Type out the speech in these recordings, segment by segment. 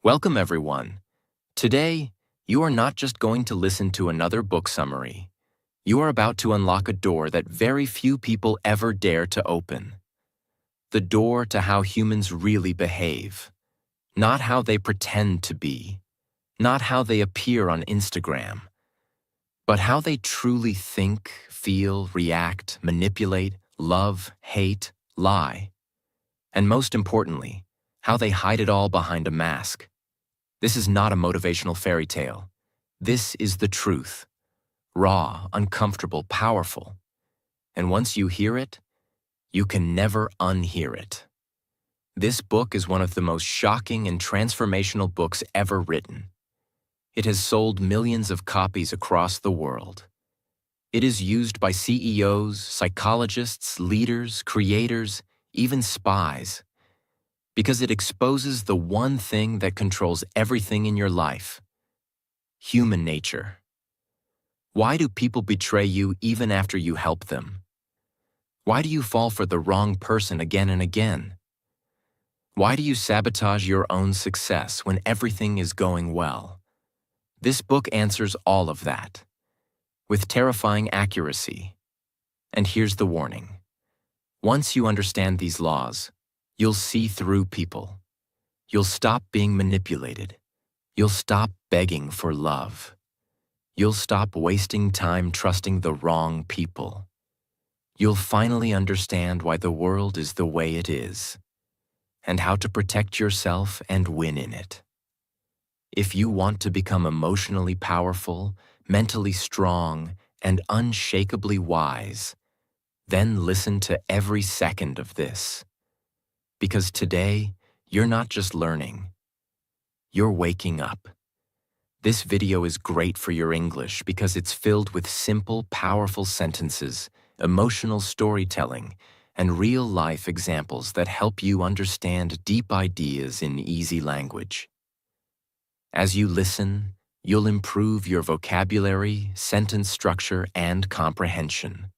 Welcome, everyone. Today, you are not just going to listen to another book summary. You are about to unlock a door that very few people ever dare to open. The door to how humans really behave. Not how they pretend to be. Not how they appear on Instagram. But how they truly think, feel, react, manipulate, love, hate, lie. And most importantly, how they hide it all behind a mask. This is not a motivational fairy tale. This is the truth. Raw, uncomfortable, powerful. And once you hear it, you can never unhear it. This book is one of the most shocking and transformational books ever written. It has sold millions of copies across the world. It is used by CEOs, psychologists, leaders, creators, even spies, because it exposes the one thing that controls everything in your life: human nature. Why do people betray you even after you help them? Why do you fall for the wrong person again and again? Why do you sabotage your own success when everything is going well? This book answers all of that, with terrifying accuracy. And here's the warning. Once you understand these laws, you'll see through people. You'll stop being manipulated. You'll stop begging for love. You'll stop wasting time trusting the wrong people. You'll finally understand why the world is the way it is, and how to protect yourself and win in it. If you want to become emotionally powerful, mentally strong, and unshakably wise, then listen to every second of this. Because today, you're not just learning, you're waking up. This video is great for your English because it's filled with simple, powerful sentences, emotional storytelling, and real-life examples that help you understand deep ideas in easy language. As you listen, you'll improve your vocabulary, sentence structure, and comprehension,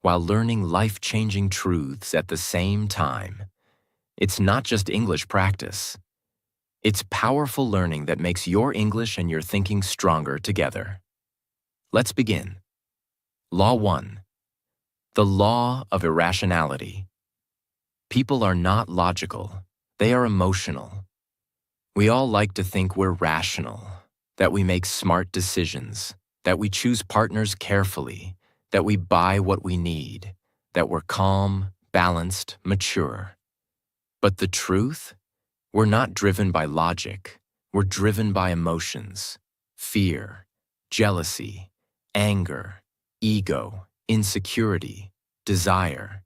while learning life-changing truths at the same time. It's not just English practice. It's powerful learning that makes your English and your thinking stronger together. Let's begin. Law 1. The law of irrationality. People are not logical. They are emotional. We all like to think we're rational, that we make smart decisions, that we choose partners carefully, that we buy what we need, that we're calm, balanced, mature. But the truth? We're not driven by logic. We're driven by emotions, fear, jealousy, anger, ego, insecurity, desire.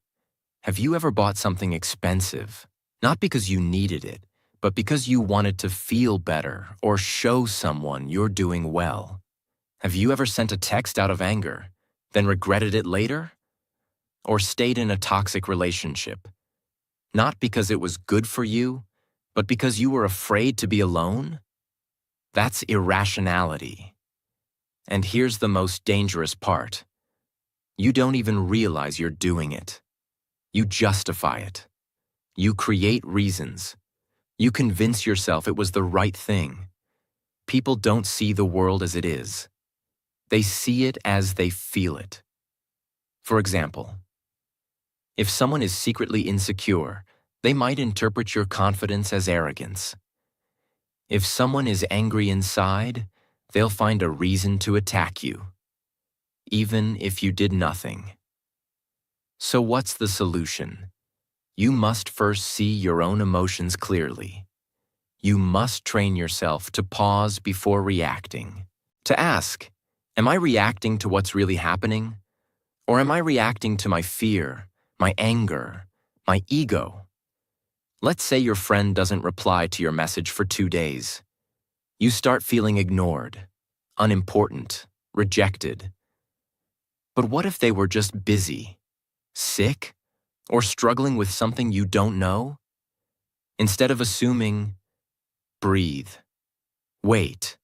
Have you ever bought something expensive, not because you needed it, but because you wanted to feel better or show someone you're doing well? Have you ever sent a text out of anger, then regretted it later? Or stayed in a toxic relationship, not because it was good for you, but because you were afraid to be alone? That's irrationality. And here's the most dangerous part. You don't even realize you're doing it. You justify it. You create reasons. You convince yourself it was the right thing. People don't see the world as it is. They see it as they feel it. For example, if someone is secretly insecure, they might interpret your confidence as arrogance. If someone is angry inside, they'll find a reason to attack you, even if you did nothing. So what's the solution? You must first see your own emotions clearly. You must train yourself to pause before reacting, to ask, am I reacting to what's really happening? Or am I reacting to my fear, my anger, my ego? Let's say your friend doesn't reply to your message for 2 days. You start feeling ignored, unimportant, rejected. But what if they were just busy, sick, or struggling with something you don't know? Instead of assuming, breathe, wait,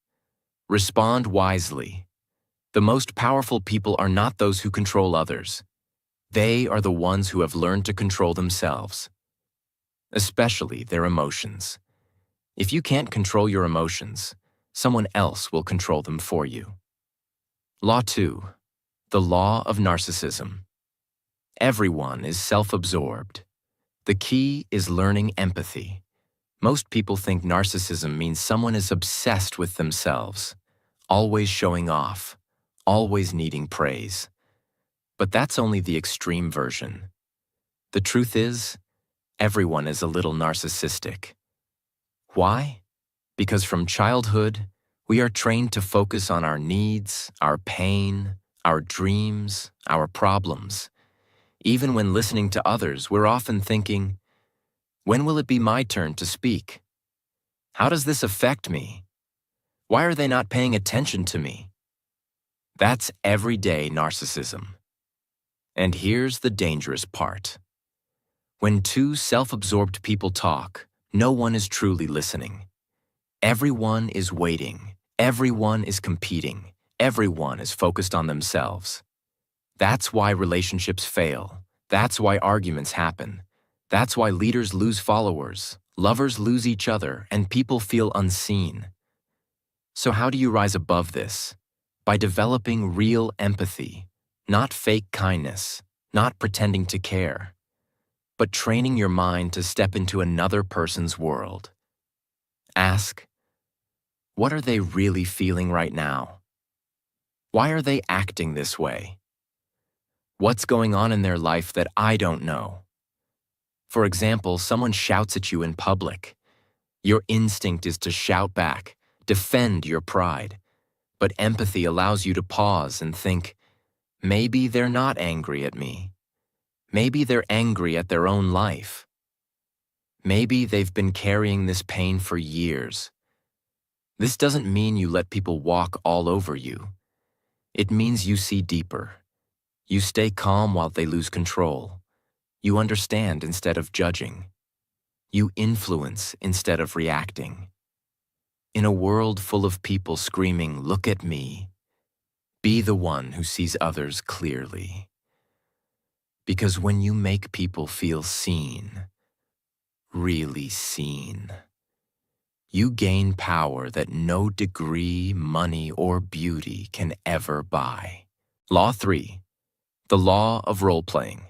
respond wisely. The most powerful people are not those who control others. They are the ones who have learned to control themselves, especially their emotions. If you can't control your emotions, someone else will control them for you. Law 2. The law of narcissism. Everyone is self-absorbed. The key is learning empathy. Most people think narcissism means someone is obsessed with themselves, always showing off, always needing praise. But that's only the extreme version. The truth is, everyone is a little narcissistic. Why? Because from childhood, we are trained to focus on our needs, our pain, our dreams, our problems. Even when listening to others, we're often thinking, when will it be my turn to speak? How does this affect me? Why are they not paying attention to me? That's everyday narcissism. And here's the dangerous part. When two self-absorbed people talk, no one is truly listening. Everyone is waiting. Everyone is competing. Everyone is focused on themselves. That's why relationships fail. That's why arguments happen. That's why leaders lose followers, lovers lose each other, and people feel unseen. So how do you rise above this? By developing real empathy, not fake kindness, not pretending to care, but training your mind to step into another person's world. Ask, what are they really feeling right now? Why are they acting this way? What's going on in their life that I don't know? For example, someone shouts at you in public. Your instinct is to shout back, defend your pride. But empathy allows you to pause and think, maybe they're not angry at me. Maybe they're angry at their own life. Maybe they've been carrying this pain for years. This doesn't mean you let people walk all over you. It means you see deeper. You stay calm while they lose control. You understand instead of judging. You influence instead of reacting. In a world full of people screaming, "Look at me," be the one who sees others clearly. Because when you make people feel seen, really seen, you gain power that no degree, money, or beauty can ever buy. Law 3. The law of role-playing.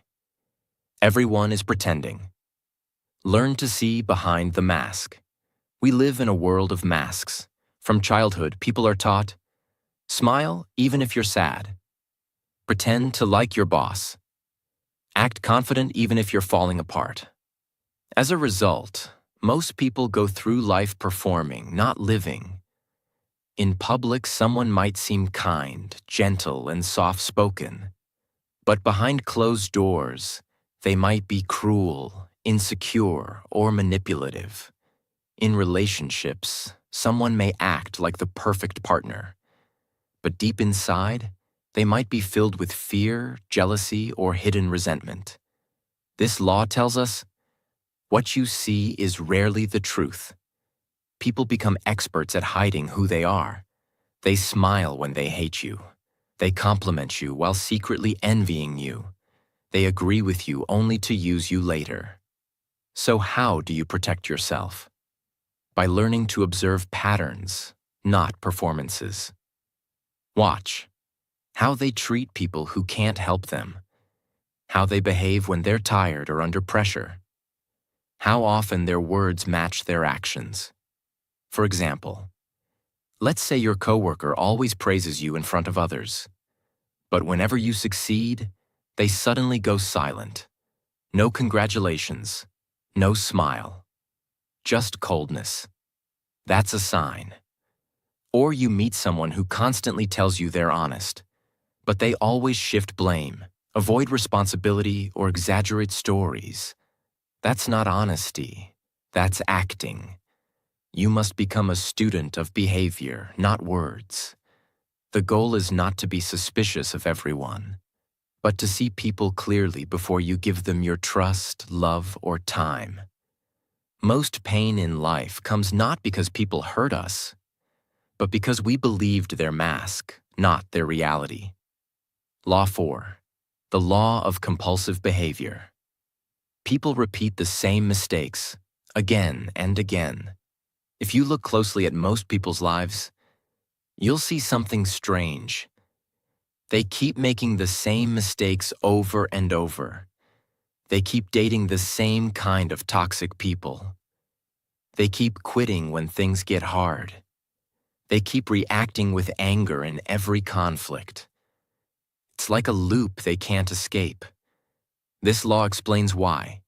Everyone is pretending. Learn to see behind the mask. We live in a world of masks. From childhood, people are taught, smile even if you're sad. Pretend to like your boss. Act confident even if you're falling apart. As a result, most people go through life performing, not living. In public, someone might seem kind, gentle, and soft-spoken. But behind closed doors, they might be cruel, insecure, or manipulative. In relationships, someone may act like the perfect partner. But deep inside, they might be filled with fear, jealousy, or hidden resentment. This law tells us, what you see is rarely the truth. People become experts at hiding who they are. They smile when they hate you. They compliment you while secretly envying you. They agree with you only to use you later. So how do you protect yourself? By learning to observe patterns, not performances. Watch how they treat people who can't help them, how they behave when they're tired or under pressure, how often their words match their actions. For example, let's say your coworker always praises you in front of others, but whenever you succeed, they suddenly go silent. No congratulations, no smile, just coldness. That's a sign. Or you meet someone who constantly tells you they're honest, but they always shift blame, avoid responsibility, or exaggerate stories. That's not honesty. That's acting. You must become a student of behavior, not words. The goal is not to be suspicious of everyone, but to see people clearly before you give them your trust, love, or time. Most pain in life comes not because people hurt us, but because we believed their mask, not their reality. Law 4. The law of compulsive behavior. People repeat the same mistakes again and again. If you look closely at most people's lives, you'll see something strange. They keep making the same mistakes over and over. They keep dating the same kind of toxic people. They keep quitting when things get hard. They keep reacting with anger in every conflict. It's like a loop they can't escape. This law explains why.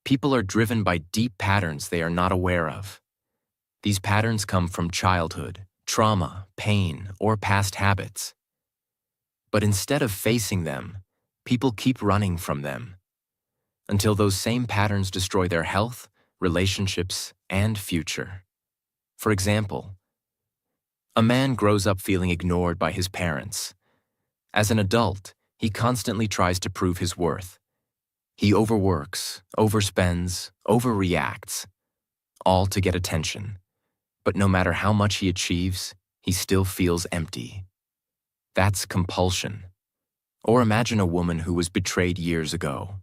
People are driven by deep patterns they are not aware of. These patterns come from childhood, trauma, pain, or past habits. But instead of facing them, people keep running from them until those same patterns destroy their health, relationships, and future. For example, a man grows up feeling ignored by his parents. As an adult, he constantly tries to prove his worth. He overworks, overspends, overreacts, all to get attention. But no matter how much he achieves, he still feels empty. That's compulsion. Or imagine a woman who was betrayed years ago.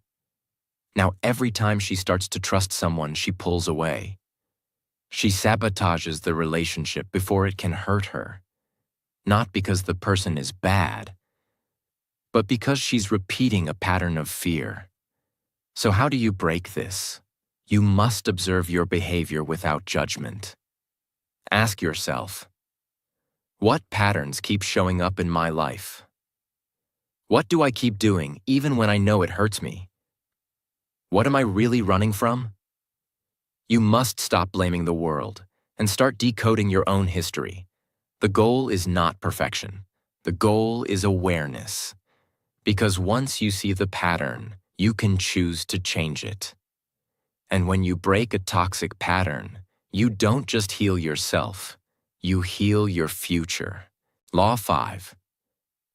Now every time she starts to trust someone, she pulls away. She sabotages the relationship before it can hurt her. Not because the person is bad, but because she's repeating a pattern of fear. So how do you break this? You must observe your behavior without judgment. Ask yourself, what patterns keep showing up in my life? What do I keep doing even when I know it hurts me? What am I really running from? You must stop blaming the world and start decoding your own history. The goal is not perfection. The goal is awareness. Because once you see the pattern, you can choose to change it. And when you break a toxic pattern, you don't just heal yourself, you heal your future. Law 5.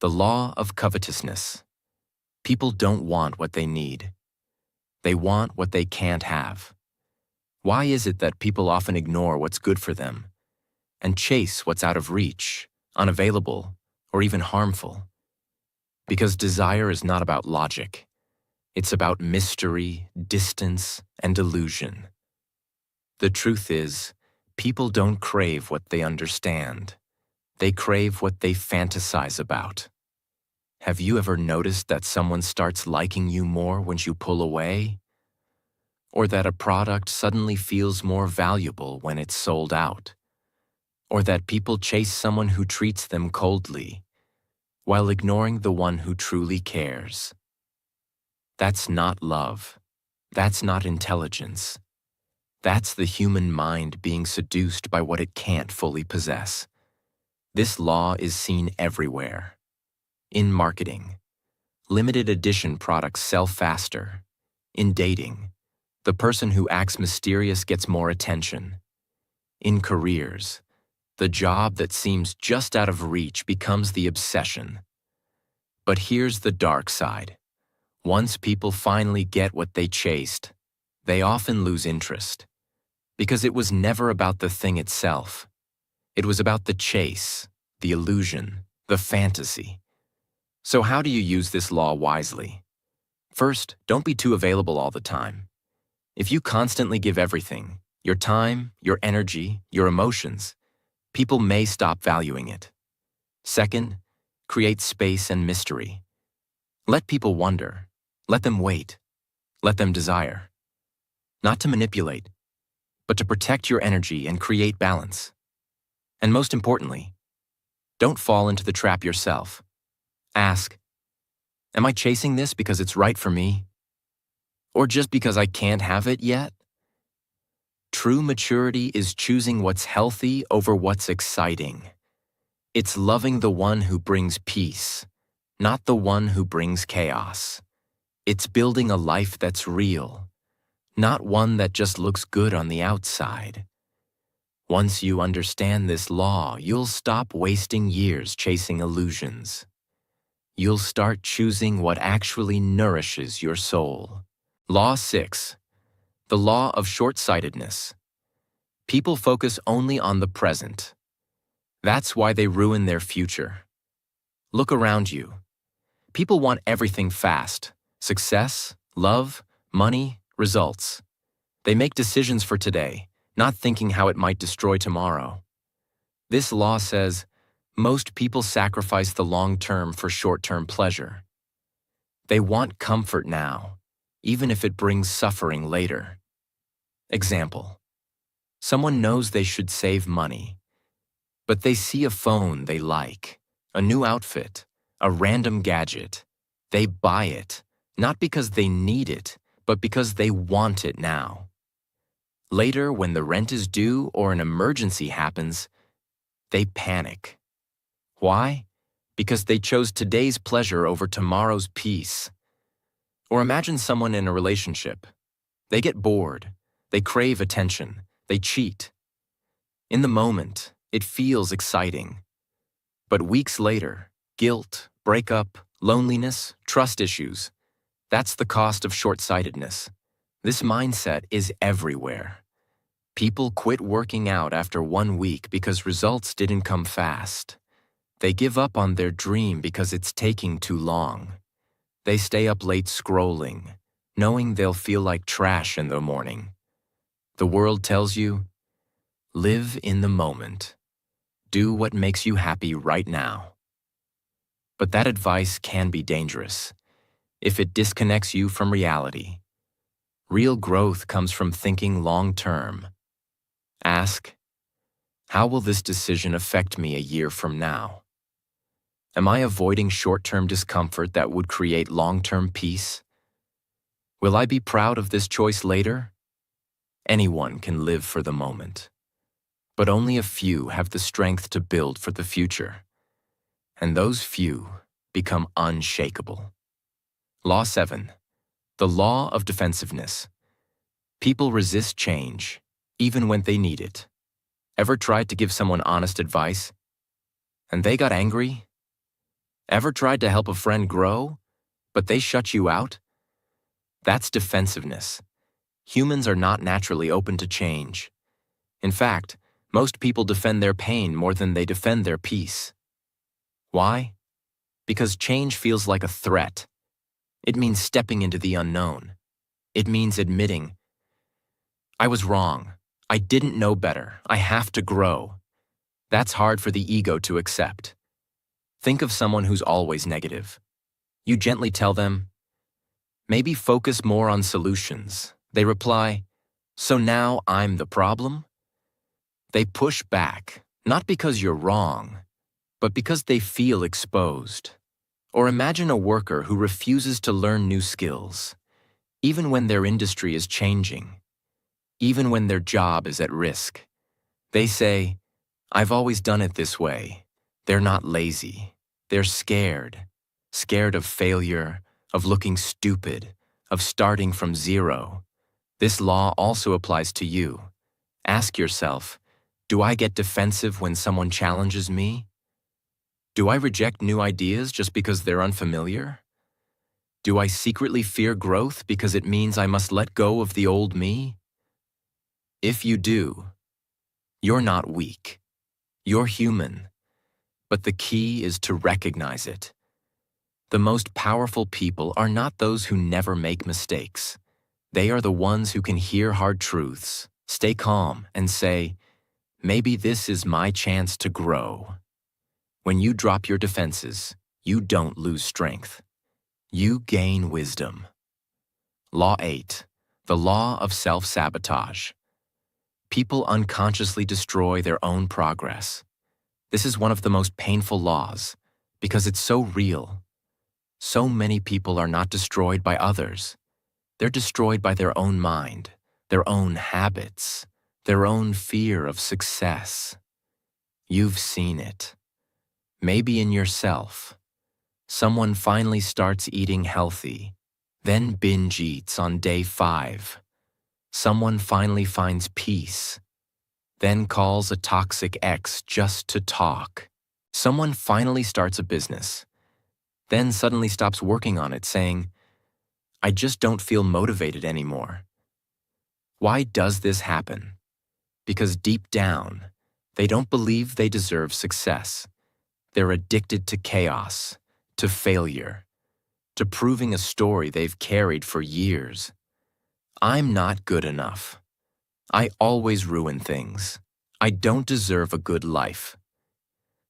The law of covetousness. People don't want what they need. They want what they can't have. Why is it that people often ignore what's good for them and chase what's out of reach, unavailable, or even harmful? Because desire is not about logic. It's about mystery, distance, and illusion. The truth is, people don't crave what they understand. They crave what they fantasize about. Have you ever noticed that someone starts liking you more when you pull away? Or that a product suddenly feels more valuable when it's sold out? Or that people chase someone who treats them coldly, while ignoring the one who truly cares? That's not love. That's not intelligence. That's the human mind being seduced by what it can't fully possess. This law is seen everywhere. In marketing, limited edition products sell faster. In dating, the person who acts mysterious gets more attention. In careers, the job that seems just out of reach becomes the obsession. But here's the dark side. Once people finally get what they chased, they often lose interest. Because it was never about the thing itself. It was about the chase, the illusion, the fantasy. So how do you use this law wisely? First, don't be too available all the time. If you constantly give everything, your time, your energy, your emotions, people may stop valuing it. Second, create space and mystery. Let people wonder. Let them wait. Let them desire. Not to manipulate, but to protect your energy and create balance. And most importantly, don't fall into the trap yourself. Ask, am I chasing this because it's right for me? Or just because I can't have it yet? True maturity is choosing what's healthy over what's exciting. It's loving the one who brings peace, not the one who brings chaos. It's building a life that's real, not one that just looks good on the outside. Once you understand this law, you'll stop wasting years chasing illusions. You'll start choosing what actually nourishes your soul. Law 6. The law of short-sightedness. People focus only on the present. That's why they ruin their future. Look around you. People want everything fast. Success, love, money, results. They make decisions for today, not thinking how it might destroy tomorrow. This law says most people sacrifice the long term for short-term pleasure. They want comfort now, even if it brings suffering later. Example: someone knows they should save money, but they see a phone they like, a new outfit, a random gadget. They buy it, not because they need it, but because they want it now. Later, when the rent is due or an emergency happens, they panic. Why? Because they chose today's pleasure over tomorrow's peace. Or imagine someone in a relationship. They get bored, they crave attention, they cheat. In the moment, it feels exciting. But weeks later, guilt, breakup, loneliness, trust issues. That's the cost of short-sightedness. This mindset is everywhere. People quit working out after 1 week because results didn't come fast. They give up on their dream because it's taking too long. They stay up late scrolling, knowing they'll feel like trash in the morning. The world tells you, live in the moment. Do what makes you happy right now. But that advice can be dangerous if it disconnects you from reality. Real growth comes from thinking long-term. Ask, how will this decision affect me a year from now? Am I avoiding short-term discomfort that would create long-term peace? Will I be proud of this choice later? Anyone can live for the moment, but only a few have the strength to build for the future. And those few become unshakable. Law 7. The law of defensiveness. People resist change, even when they need it. Ever tried to give someone honest advice, and they got angry? Ever tried to help a friend grow, but they shut you out? That's defensiveness. Humans are not naturally open to change. In fact, most people defend their pain more than they defend their peace. Why? Because change feels like a threat. It means stepping into the unknown. It means admitting, I was wrong. I didn't know better. I have to grow. That's hard for the ego to accept. Think of someone who's always negative. You gently tell them, maybe focus more on solutions. They reply, so now I'm the problem? They push back, not because you're wrong, but because they feel exposed. Or imagine a worker who refuses to learn new skills, even when their industry is changing, even when their job is at risk. They say, I've always done it this way. They're not lazy. They're scared of failure, of looking stupid, of starting from zero. This law also applies to you. Ask yourself, do I get defensive when someone challenges me? Do I reject new ideas just because they're unfamiliar? Do I secretly fear growth because it means I must let go of the old me? If you do, you're not weak. You're human. But the key is to recognize it. The most powerful people are not those who never make mistakes. They are the ones who can hear hard truths, stay calm, and say, maybe this is my chance to grow. When you drop your defenses, you don't lose strength. You gain wisdom. Law 8. The law of self-sabotage. People unconsciously destroy their own progress. This is one of the most painful laws because it's so real. So many people are not destroyed by others. They're destroyed by their own mind, their own habits, their own fear of success. You've seen it. Maybe in yourself. Someone finally starts eating healthy, then binge eats on day 5. Someone finally finds peace, then calls a toxic ex just to talk. Someone finally starts a business, then suddenly stops working on it saying, I just don't feel motivated anymore. Why does this happen? Because deep down, they don't believe they deserve success. They're addicted to chaos, to failure, to proving a story they've carried for years. I'm not good enough. I always ruin things. I don't deserve a good life.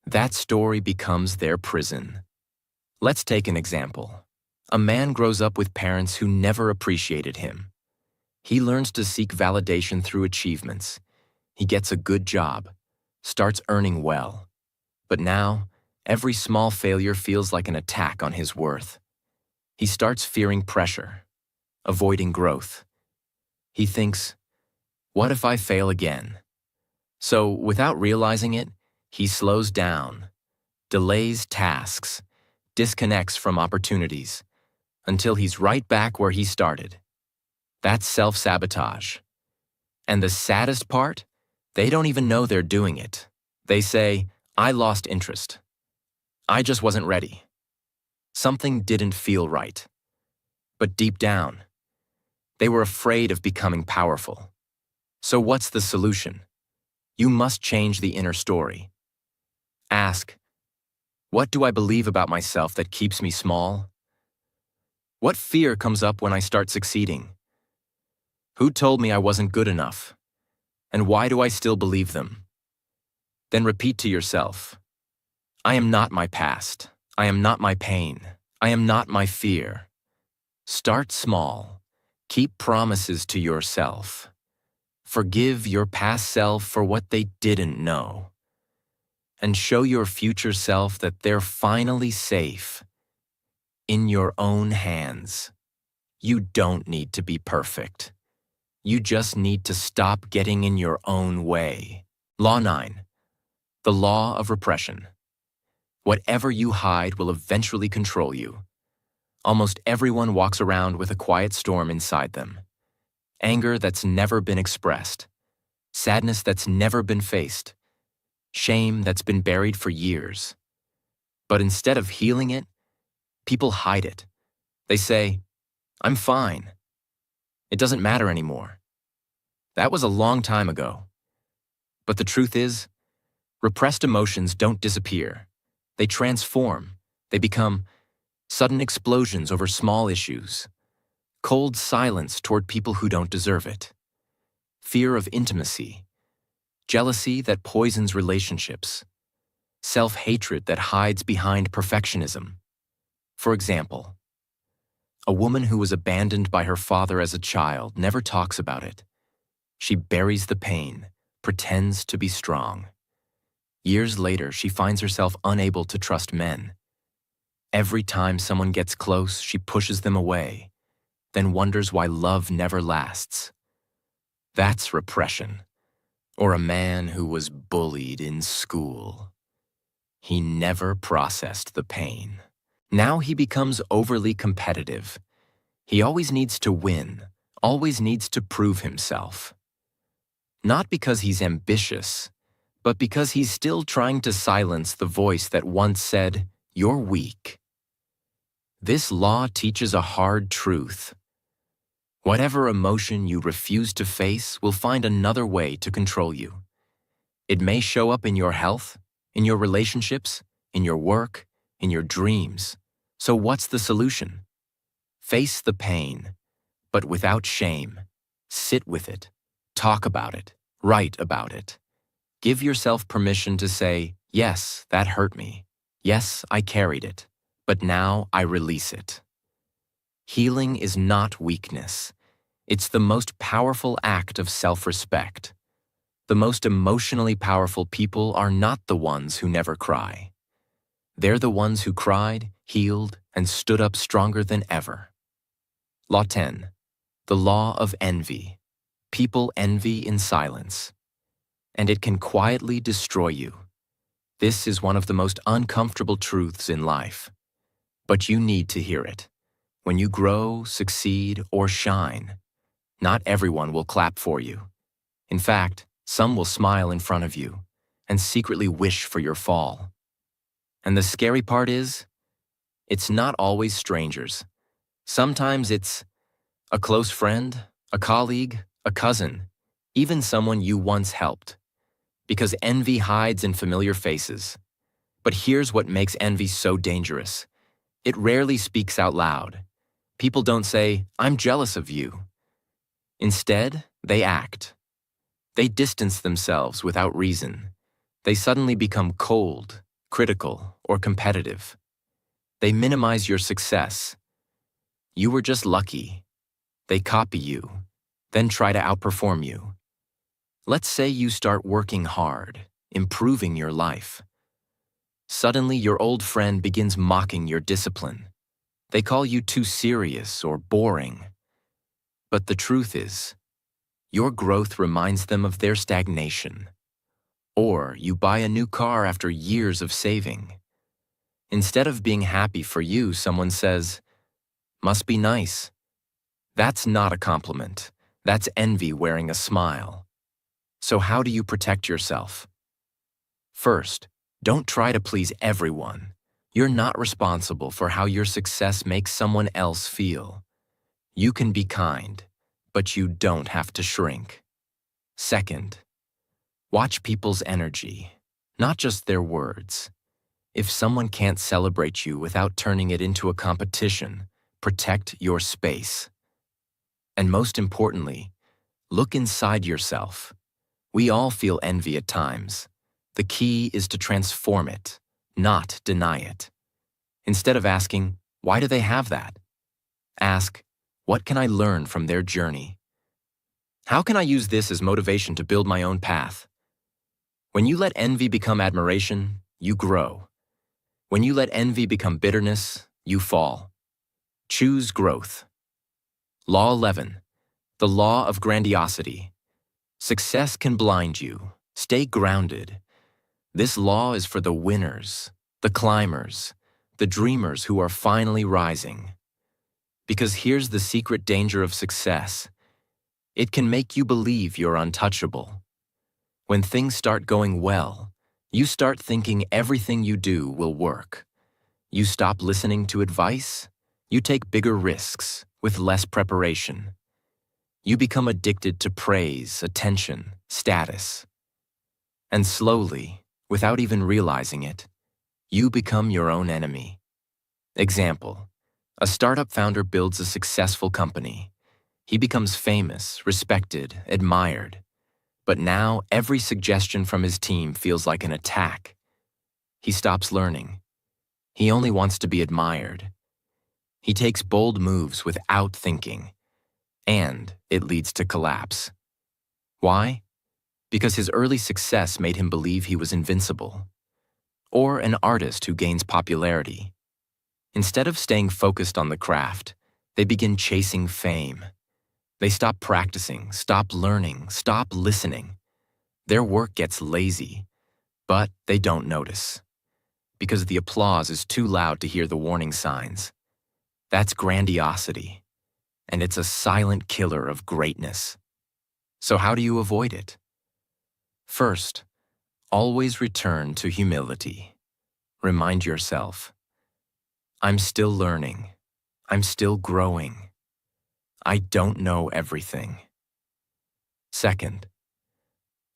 That story becomes their prison. Let's take an example. A man grows up with parents who never appreciated him. He learns to seek validation through achievements. He gets a good job, starts earning well. But now, every small failure feels like an attack on his worth. He starts fearing pressure, avoiding growth. He thinks, what if I fail again? So, without realizing it, he slows down, delays tasks, disconnects from opportunities, until he's right back where he started. That's self-sabotage. And the saddest part? They don't even know they're doing it. They say, I lost interest. I just wasn't ready. Something didn't feel right. But deep down, they were afraid of becoming powerful. So what's the solution? You must change the inner story. Ask, what do I believe about myself that keeps me small? What fear comes up when I start succeeding? Who told me I wasn't good enough? And why do I still believe them? Then repeat to yourself, I am not my past. I am not my pain. I am not my fear. Start small. Keep promises to yourself. Forgive your past self for what they didn't know. And show your future self that they're finally safe. In your own hands. You don't need to be perfect. You just need to stop getting in your own way. Law 9. The law of repression. Whatever you hide will eventually control you. Almost everyone walks around with a quiet storm inside them. Anger that's never been expressed. Sadness that's never been faced. Shame that's been buried for years. But instead of healing it, people hide it. They say, I'm fine. It doesn't matter anymore. That was a long time ago. But the truth is, repressed emotions don't disappear. They transform. They become sudden explosions over small issues, cold silence toward people who don't deserve it, fear of intimacy, jealousy that poisons relationships, self-hatred that hides behind perfectionism. For example, a woman who was abandoned by her father as a child never talks about it. She buries the pain, pretends to be strong. Years later, she finds herself unable to trust men. Every time someone gets close, she pushes them away, then wonders why love never lasts. That's repression. Or a man who was bullied in school. He never processed the pain. Now he becomes overly competitive. He always needs to win, always needs to prove himself. Not because he's ambitious, but because he's still trying to silence the voice that once said, "You're weak." This law teaches a hard truth. Whatever emotion you refuse to face will find another way to control you. It may show up in your health, in your relationships, in your work, in your dreams. So what's the solution? Face the pain, but without shame. Sit with it. Talk about it. Write about it. Give yourself permission to say, yes, that hurt me. Yes, I carried it. But now I release it. Healing is not weakness. It's the most powerful act of self-respect. The most emotionally powerful people are not the ones who never cry. They're the ones who cried, healed, and stood up stronger than ever. Law 10. The law of envy. People envy in silence. And it can quietly destroy you. This is one of the most uncomfortable truths in life. But you need to hear it. When you grow, succeed, or shine, not everyone will clap for you. In fact, some will smile in front of you and secretly wish for your fall. And the scary part is, it's not always strangers. Sometimes it's a close friend, a colleague, a cousin, even someone you once helped. Because envy hides in familiar faces. But here's what makes envy so dangerous. It rarely speaks out loud. People don't say, I'm jealous of you. Instead, they act. They distance themselves without reason. They suddenly become cold, critical, or competitive. They minimize your success. You were just lucky. They copy you, then try to outperform you. Let's say you start working hard, improving your life. Suddenly, your old friend begins mocking your discipline. They call you too serious or boring. But the truth is, your growth reminds them of their stagnation. Or you buy a new car after years of saving. Instead of being happy for you, someone says, "Must be nice." That's not a compliment. That's envy wearing a smile. So how do you protect yourself? First, don't try to please everyone. You're not responsible for how your success makes someone else feel. You can be kind, but you don't have to shrink. Second, watch people's energy, not just their words. If someone can't celebrate you without turning it into a competition, protect your space. And most importantly, look inside yourself. We all feel envy at times. The key is to transform it, not deny it. Instead of asking, "Why do they have that?" ask, "What can I learn from their journey? How can I use this as motivation to build my own path?" When you let envy become admiration, you grow. When you let envy become bitterness, you fall. Choose growth. Law 11. The law of grandiosity. Success can blind you. Stay grounded. This law is for the winners, the climbers, the dreamers who are finally rising. Because here's the secret danger of success. It can make you believe you're untouchable. When things start going well, you start thinking everything you do will work. You stop listening to advice. You take bigger risks with less preparation. You become addicted to praise, attention, status. And slowly, without even realizing it, you become your own enemy. Example: a startup founder builds a successful company. He becomes famous, respected, admired. But now every suggestion from his team feels like an attack. He stops learning. He only wants to be admired. He takes bold moves without thinking, and it leads to collapse. Why? Because his early success made him believe he was invincible. Or an artist who gains popularity. Instead of staying focused on the craft, they begin chasing fame. They stop practicing, stop learning, stop listening. Their work gets lazy, but they don't notice. Because the applause is too loud to hear the warning signs. That's grandiosity, and it's a silent killer of greatness. So how do you avoid it? First, always return to humility. Remind yourself, I'm still learning. I'm still growing. I don't know everything. Second,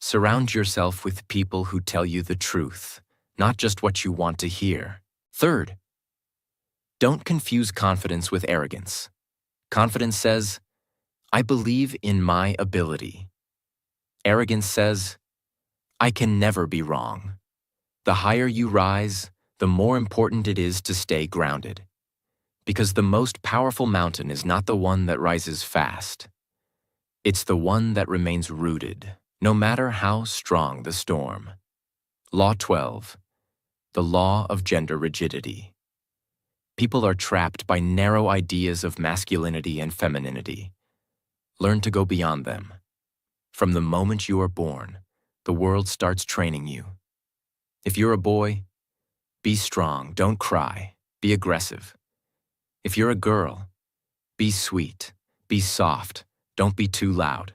surround yourself with people who tell you the truth, not just what you want to hear. Third, don't confuse confidence with arrogance. Confidence says, I believe in my ability. Arrogance says, I can never be wrong. The higher you rise, the more important it is to stay grounded. Because the most powerful mountain is not the one that rises fast. It's the one that remains rooted, no matter how strong the storm. Law 12. The law of gender rigidity. People are trapped by narrow ideas of masculinity and femininity. Learn to go beyond them. From the moment you are born, the world starts training you. If you're a boy, be strong, don't cry, be aggressive. If you're a girl, be sweet, be soft, don't be too loud.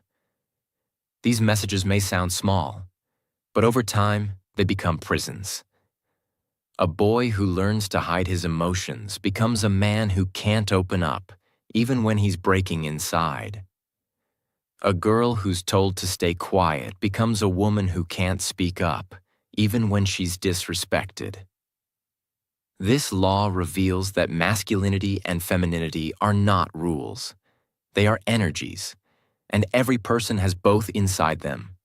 These messages may sound small, but over time, they become prisons. A boy who learns to hide his emotions becomes a man who can't open up, even when he's breaking inside. A girl who's told to stay quiet becomes a woman who can't speak up, even when she's disrespected. This law reveals that masculinity and femininity are not rules. They are energies, and every person has both inside them.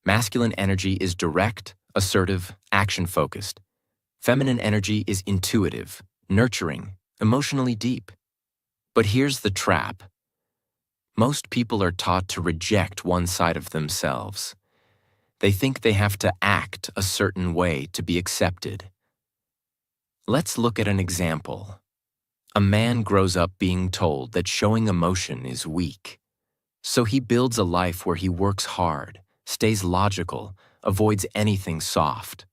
Masculine energy is direct, assertive, action-focused. Feminine energy is intuitive, nurturing, emotionally deep. But here's the trap. Most people are taught to reject one side of themselves. They think they have to act a certain way to be accepted. Let's look at an example. A man grows up being told that showing emotion is weak. So he builds a life where he works hard, stays logical, avoids anything soft.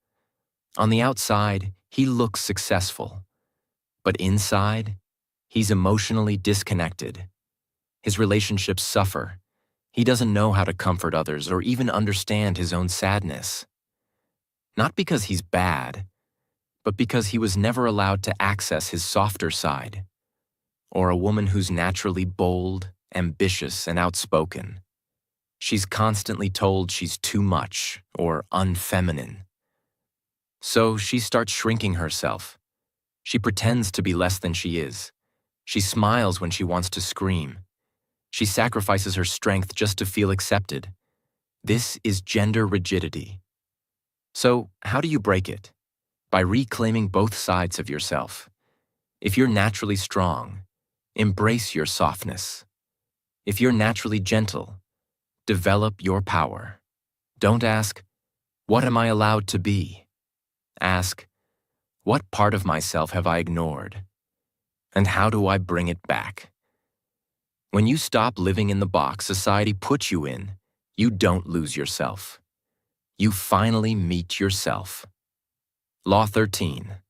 On the outside, he looks successful. But inside, he's emotionally disconnected. His relationships suffer. He doesn't know how to comfort others or even understand his own sadness. Not because he's bad, but because he was never allowed to access his softer side. Or a woman who's naturally bold, ambitious, and outspoken. She's constantly told she's too much or unfeminine. So she starts shrinking herself. She pretends to be less than she is. She smiles when she wants to scream. She sacrifices her strength just to feel accepted. This is gender rigidity. So, how do you break it? By reclaiming both sides of yourself. If you're naturally strong, embrace your softness. If you're naturally gentle, develop your power. Don't ask, "What am I allowed to be?" Ask, "What part of myself have I ignored? And how do I bring it back?" When you stop living in the box society puts you in, you don't lose yourself. You finally meet yourself. Law 13.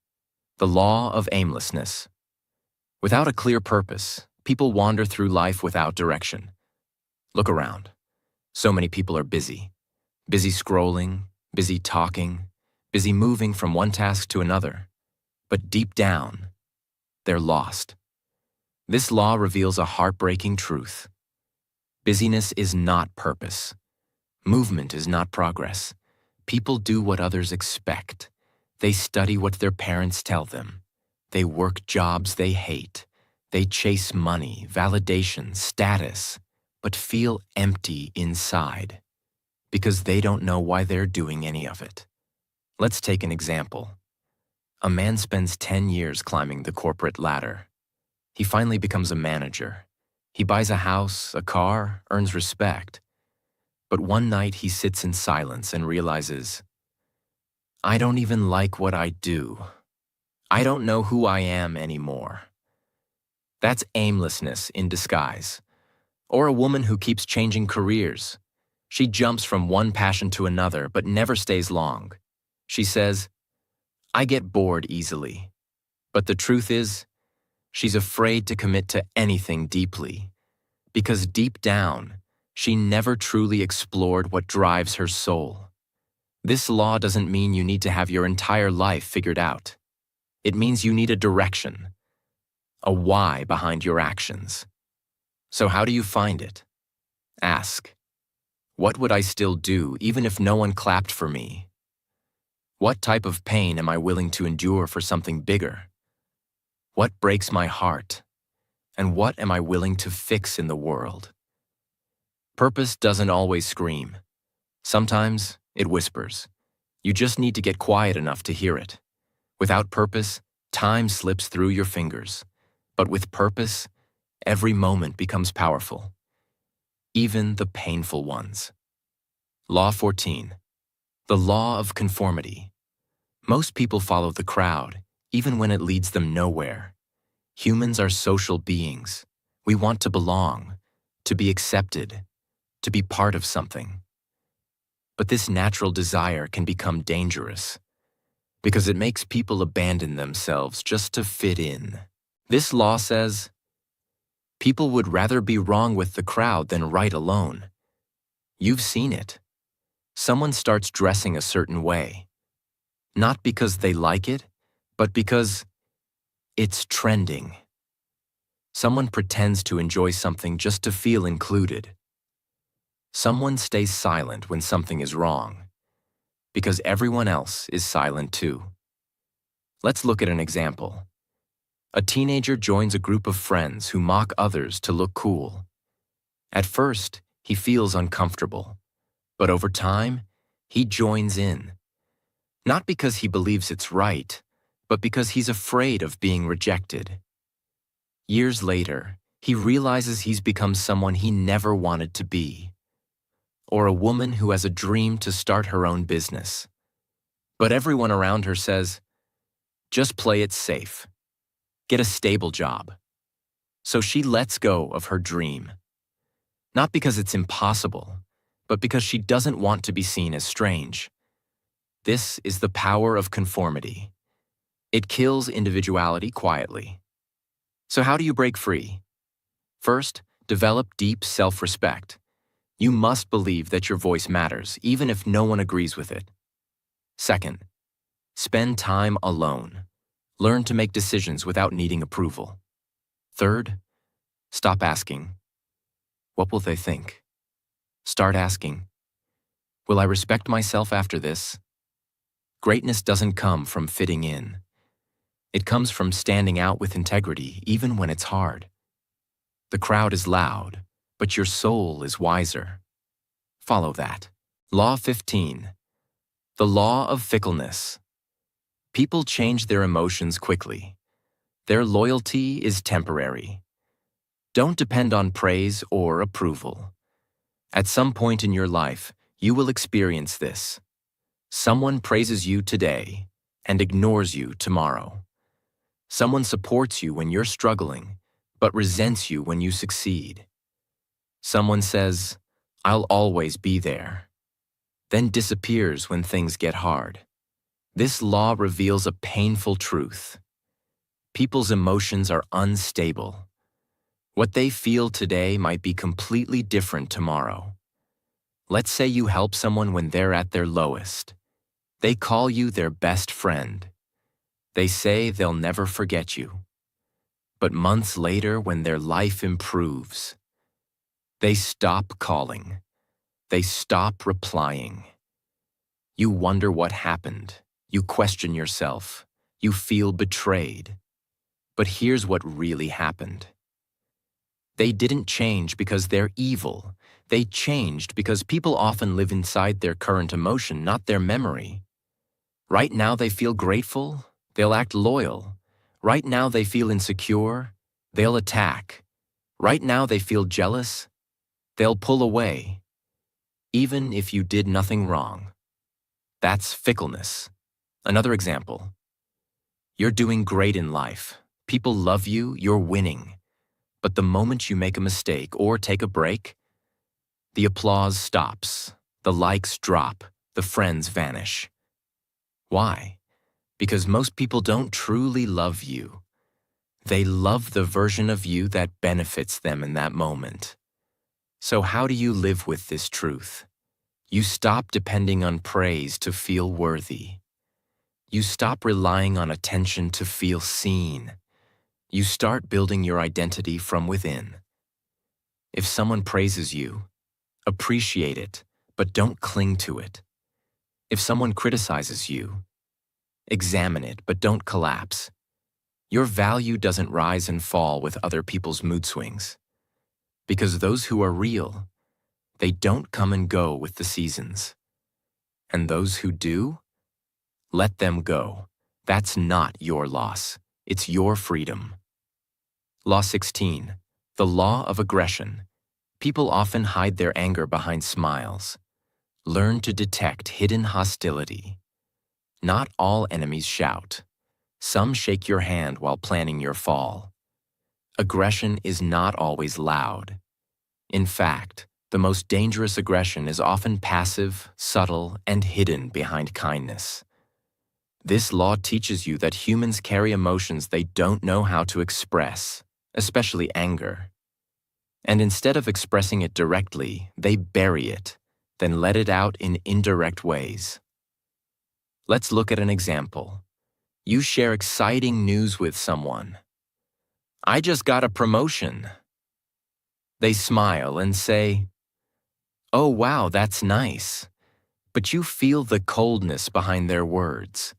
The law of aimlessness. Without a clear purpose, people wander through life without direction. Look around. So many people are busy. Busy scrolling, busy talking, busy moving from one task to another. But deep down, they're lost. This law reveals a heartbreaking truth. Busyness is not purpose. Movement is not progress. People do what others expect. They study what their parents tell them. They work jobs they hate. They chase money, validation, status, but feel empty inside because they don't know why they're doing any of it. Let's take an example. A man spends 10 years climbing the corporate ladder. He finally becomes a manager. He buys a house, a car, earns respect. But one night he sits in silence and realizes, "I don't even like what I do. I don't know who I am anymore." That's aimlessness in disguise. Or a woman who keeps changing careers. She jumps from one passion to another but never stays long. She says, "I get bored easily." But the truth is, she's afraid to commit to anything deeply, because deep down, she never truly explored what drives her soul. This law doesn't mean you need to have your entire life figured out. It means you need a direction, a why behind your actions. So how do you find it? Ask, what would I still do even if no one clapped for me? What type of pain am I willing to endure for something bigger? What breaks my heart? And what am I willing to fix in the world? Purpose doesn't always scream. Sometimes it whispers. You just need to get quiet enough to hear it. Without purpose, time slips through your fingers. But with purpose, every moment becomes powerful. Even the painful ones. Law 14. The law of conformity. Most people follow the crowd, even when it leads them nowhere. Humans are social beings. We want to belong, to be accepted, to be part of something. But this natural desire can become dangerous because it makes people abandon themselves just to fit in. This law says, people would rather be wrong with the crowd than right alone. You've seen it. Someone starts dressing a certain way, not because they like it, but because it's trending. Someone pretends to enjoy something just to feel included. Someone stays silent when something is wrong, because everyone else is silent too. Let's look at an example. A teenager joins a group of friends who mock others to look cool. At first, he feels uncomfortable, but over time, He joins in, not because he believes it's right, but because he's afraid of being rejected. Years later, he realizes he's become someone he never wanted to be, or a woman who has a dream to start her own business. But everyone around her says, just play it safe. Get a stable job. So she lets go of her dream. Not because it's impossible, but because she doesn't want to be seen as strange. This is the power of conformity. It kills individuality quietly. So how do you break free? First, develop deep self-respect. You must believe that your voice matters, even if no one agrees with it. Second, spend time alone. Learn to make decisions without needing approval. Third, stop asking, what will they think? Start asking, will I respect myself after this? Greatness doesn't come from fitting in. It comes from standing out with integrity, even when it's hard. The crowd is loud, but your soul is wiser. Follow that. Law 15. The law of fickleness. People change their emotions quickly. Their loyalty is temporary. Don't depend on praise or approval. At some point in your life, you will experience this. Someone praises you today and ignores you tomorrow. Someone supports you when you're struggling, but resents you when you succeed. Someone says, I'll always be there, then disappears when things get hard. This law reveals a painful truth. People's emotions are unstable. What they feel today might be completely different tomorrow. Let's say you help someone when they're at their lowest. They call you their best friend. They say they'll never forget you. But months later, when their life improves, they stop calling. They stop replying. You wonder what happened. You question yourself. You feel betrayed. But here's what really happened. They didn't change because they're evil. They changed because people often live inside their current emotion, not their memory. Right now they feel grateful, they'll act loyal. Right now they feel insecure, they'll attack. Right now they feel jealous, they'll pull away. Even if you did nothing wrong. That's fickleness. Another example. You're doing great in life. People love you, you're winning. But the moment you make a mistake or take a break, the applause stops, the likes drop, the friends vanish. Why? Because most people don't truly love you. They love the version of you that benefits them in that moment. So how do you live with this truth? You stop depending on praise to feel worthy. You stop relying on attention to feel seen. You start building your identity from within. If someone praises you, appreciate it, but don't cling to it. If someone criticizes you, examine it, but don't collapse. Your value doesn't rise and fall with other people's mood swings. Because those who are real, they don't come and go with the seasons. And those who do, let them go. That's not your loss. It's your freedom. Law 16. The law of aggression. People often hide their anger behind smiles. Learn to detect hidden hostility. Not all enemies shout. Some shake your hand while planning your fall. Aggression is not always loud. In fact, the most dangerous aggression is often passive, subtle, and hidden behind kindness. This law teaches you that humans carry emotions they don't know how to express, especially anger. And instead of expressing it directly, they bury it, then let it out in indirect ways. Let's look at an example. You share exciting news with someone. I just got a promotion. They smile and say, oh wow, that's nice. But you feel the coldness behind their words.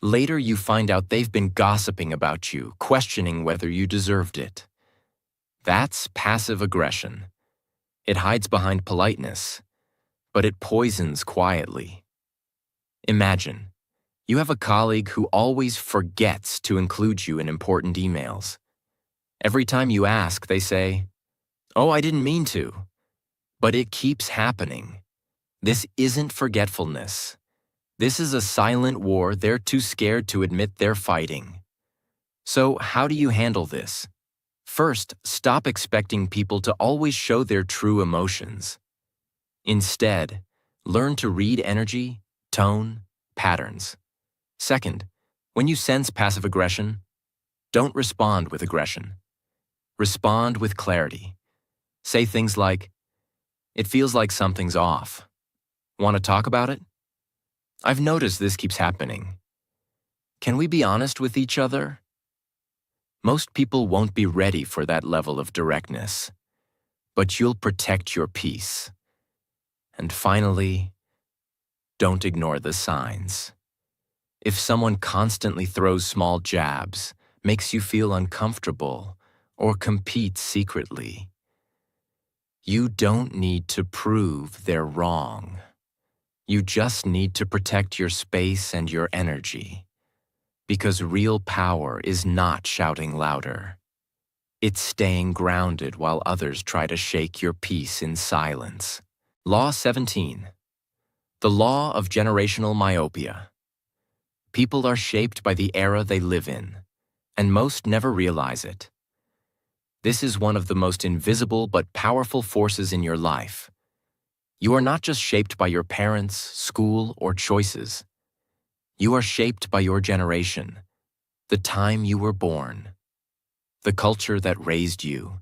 Later you find out they've been gossiping about you, questioning whether you deserved it. That's passive aggression. It hides behind politeness, but it poisons quietly. Imagine, you have a colleague who always forgets to include you in important emails. Every time you ask, they say, "Oh, I didn't mean to." But it keeps happening. This isn't forgetfulness. This is a silent war they're too scared to admit they're fighting. So how do you handle this? First, stop expecting people to always show their true emotions. Instead, learn to read energy, tone, patterns. Second, when you sense passive aggression, don't respond with aggression. Respond with clarity. Say things like, "It feels like something's off. Want to talk about it? I've noticed this keeps happening. Can we be honest with each other?" Most people won't be ready for that level of directness, but you'll protect your peace. And finally, don't ignore the signs. If someone constantly throws small jabs, makes you feel uncomfortable, or competes secretly, you don't need to prove they're wrong. You just need to protect your space and your energy. Because real power is not shouting louder. It's staying grounded while others try to shake your peace in silence. Law 17. The law of generational myopia. People are shaped by the era they live in, and most never realize it. This is one of the most invisible but powerful forces in your life. You are not just shaped by your parents, school, or choices. You are shaped by your generation, the time you were born, the culture that raised you,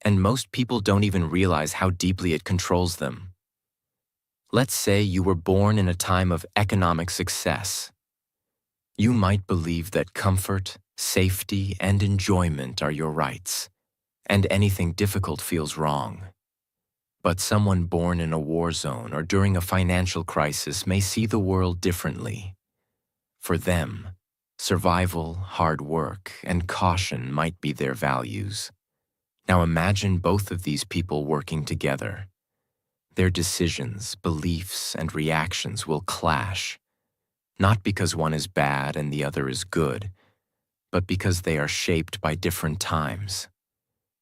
and most people don't even realize how deeply it controls them. Let's say you were born in a time of economic success. You might believe that comfort, safety, and enjoyment are your rights, and anything difficult feels wrong. But someone born in a war zone or during a financial crisis may see the world differently. For them, survival, hard work, and caution might be their values. Now imagine both of these people working together. Their decisions, beliefs, and reactions will clash, not because one is bad and the other is good, but because they are shaped by different times.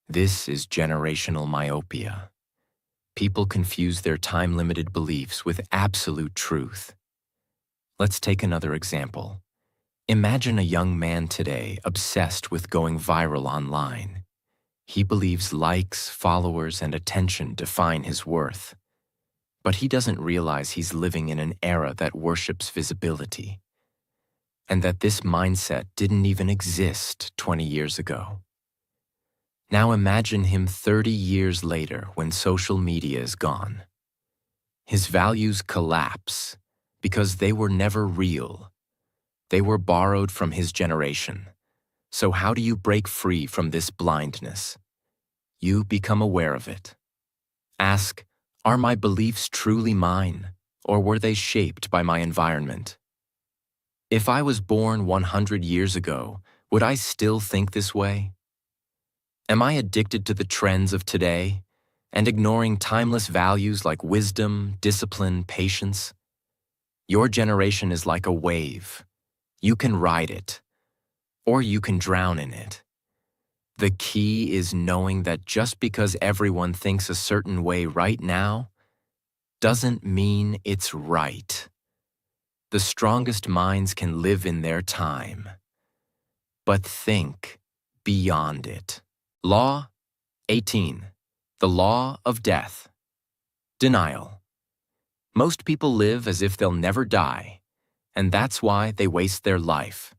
This is generational myopia. People confuse their time-limited beliefs with absolute truth. Let's take another example. Imagine a young man today obsessed with going viral online. He believes likes, followers, and attention define his worth. But he doesn't realize he's living in an era that worships visibility, and that this mindset didn't even exist 20 years ago. Now imagine him 30 years later when social media is gone. His values collapse because they were never real. They were borrowed from his generation. So how do you break free from this blindness? You become aware of it. Ask, are my beliefs truly mine, or were they shaped by my environment? If I was born 100 years ago, would I still think this way? Am I addicted to the trends of today and ignoring timeless values like wisdom, discipline, patience? Your generation is like a wave. You can ride it, or you can drown in it. The key is knowing that just because everyone thinks a certain way right now doesn't mean it's right. The strongest minds can live in their time, but think beyond it. Law 18. The law of death. Denial. Most people live as if they'll never die, and that's why they waste their life.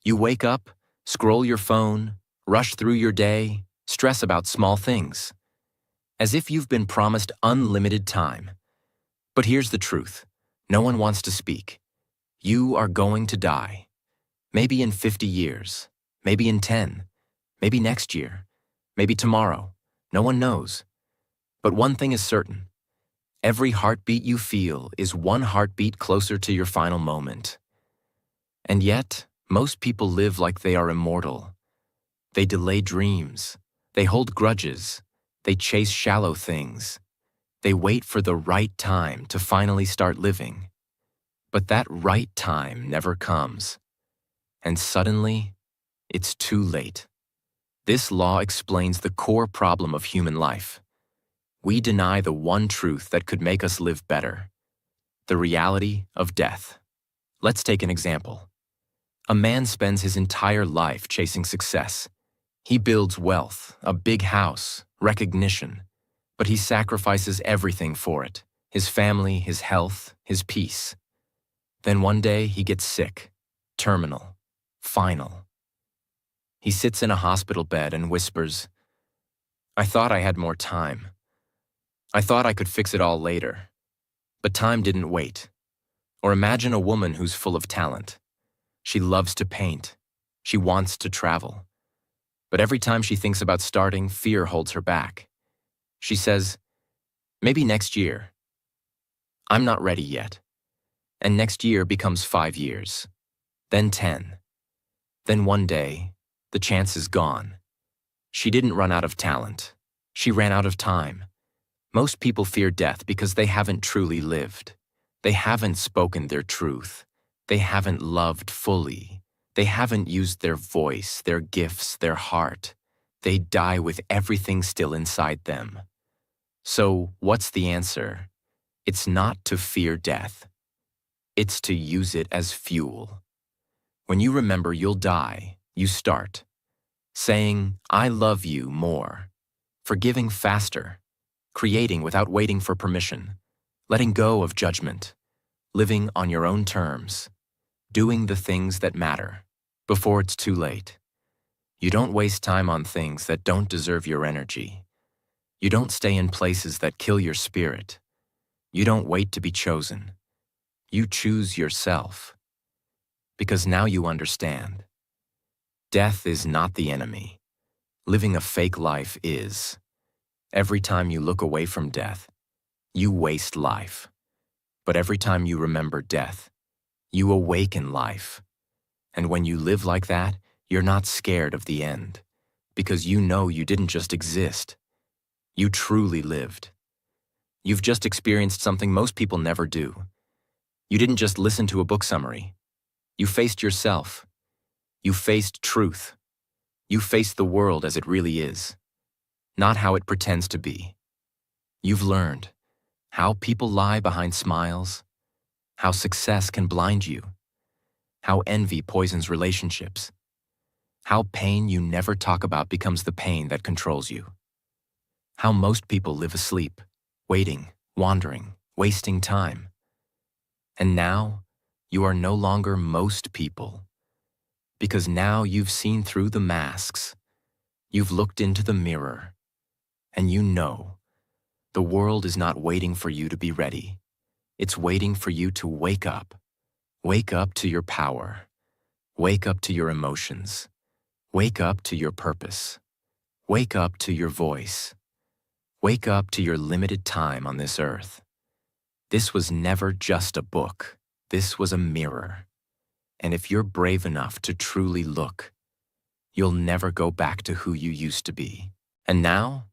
You wake up, scroll your phone, rush through your day, stress about small things, as if you've been promised unlimited time. But here's the truth. No one wants to speak. You are going to die. Maybe in 50 years, maybe in 10, maybe next year, maybe tomorrow. No one knows. But one thing is certain. Every heartbeat you feel is one heartbeat closer to your final moment. And yet, most people live like they are immortal. They delay dreams. They hold grudges. They chase shallow things. They wait for the right time to finally start living. But that right time never comes, and suddenly, it's too late. This law explains the core problem of human life. We deny the one truth that could make us live better, the reality of death. Let's take an example. A man spends his entire life chasing success. He builds wealth, a big house, recognition, but he sacrifices everything for it: his family, his health, his peace. Then one day he gets sick, terminal, final. He sits in a hospital bed and whispers, "I thought I had more time. I thought I could fix it all later." But time didn't wait. Or imagine a woman who's full of talent. She loves to paint. She wants to travel. But every time she thinks about starting, fear holds her back. She says, "Maybe next year. I'm not ready yet." And next year becomes 5 years, then 10. Then one day, the chance is gone. She didn't run out of talent. She ran out of time. Most people fear death because they haven't truly lived. They haven't spoken their truth. They haven't loved fully. They haven't used their voice, their gifts, their heart. They die with everything still inside them. So, what's the answer? It's not to fear death. It's to use it as fuel. When you remember you'll die, you start. Saying, "I love you" more. Forgiving faster. Creating without waiting for permission. Letting go of judgment. Living on your own terms. Doing the things that matter. Before it's too late. You don't waste time on things that don't deserve your energy. You don't stay in places that kill your spirit. You don't wait to be chosen. You choose yourself. Because now you understand. Death is not the enemy. Living a fake life is. Every time you look away from death, you waste life. But every time you remember death, you awaken life. And when you live like that, you're not scared of the end. Because you know you didn't just exist. You truly lived. You've just experienced something most people never do. You didn't just listen to a book summary. You faced yourself. You faced truth. You faced the world as it really is, not how it pretends to be. You've learned how people lie behind smiles, how success can blind you, how envy poisons relationships, how pain you never talk about becomes the pain that controls you, how most people live asleep, waiting, wandering, wasting time. And now, you are no longer most people, because now you've seen through the masks, you've looked into the mirror, and you know the world is not waiting for you to be ready. It's waiting for you to wake up. Wake up to your power. Wake up to your emotions. Wake up to your purpose. Wake up to your voice. Wake up to your limited time on this earth. This was never just a book. This was a mirror. And if you're brave enough to truly look, you'll never go back to who you used to be. And now,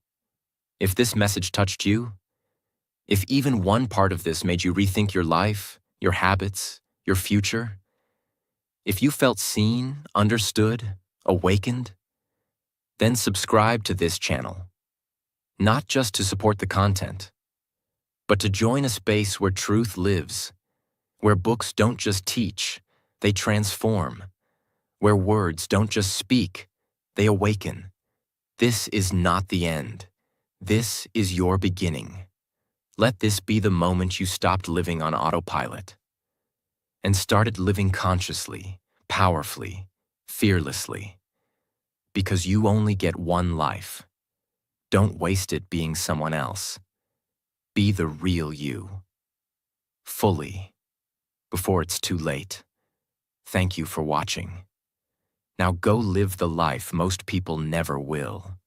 if this message touched you, if even one part of this made you rethink your life, your habits, your future, if you felt seen, understood, awakened, then subscribe to this channel. Not just to support the content, but to join a space where truth lives, where books don't just teach, they transform, where words don't just speak, they awaken. This is not the end. This is your beginning. Let this be the moment you stopped living on autopilot and started living consciously, powerfully, fearlessly. Because you only get one life. Don't waste it being someone else. Be the real you. Fully. Before it's too late. Thank you for watching. Now go live the life most people never will.